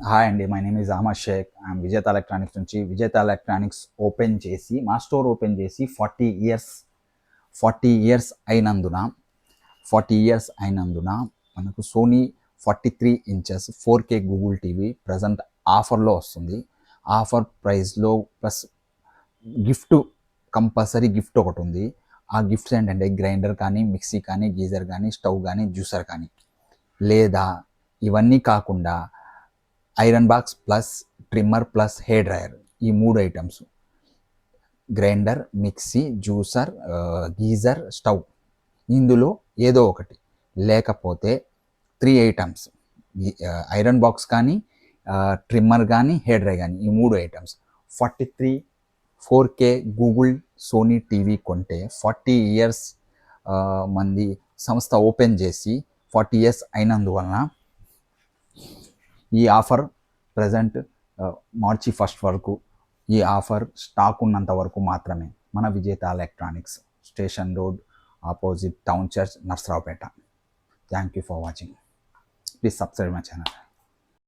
Hi అండి, my name is Ahmed Shaikh. I'm Vijetha Electronics నుంచి. Vijetha electronics మా స్టోర్ ఓపెన్ చేసి 40 ఇయర్స్ అయినందున 40 ఇయర్స్ మనకు Sony 43 inches 4K Google TV present ఆఫర్లో వస్తుంది. ఆఫర్ ప్రైస్లో ప్లస్ గిఫ్ట్, కంపల్సరీ గిఫ్ట్ ఒకటి ఉంది. ఆ గిఫ్ట్స్ ఏంటంటే గ్రైండర్ కానీ, మిక్సీ కానీ, గీజర్ కానీ, స్టవ్ కానీ, జ్యూసర్ కానీ, లేదా ఇవన్నీ కాకుండా iron box plus trimmer plus hair dryer, ఈ 3 items, grinder, mixie, juicer, geyser, stove, ఇందులో ఏదో ఒకటి, లేకపోతే 3 ఐటమ్స్, ఐరన్ బాక్స్ కానీ, ట్రిమ్మర్ కానీ, హెయిర్ డ్రై కానీ, ఈ 3 items 43 4K Google Sony TV కొంటే 40 ఇయర్స్ మంది సంస్థ ఓపెన్ చేసి 40 ఇయర్స్ అయినందువలన ఈ ఆఫర్ ప్రజెంట్ మార్చి 1 వరకు, ఈ ఆఫర్ స్టాక్ ఉన్నంత వరకు మాత్రమే. మన విజేత electronics, station road opposite town church, Narasaraopet. Thank you for watching. Please subscribe my channel.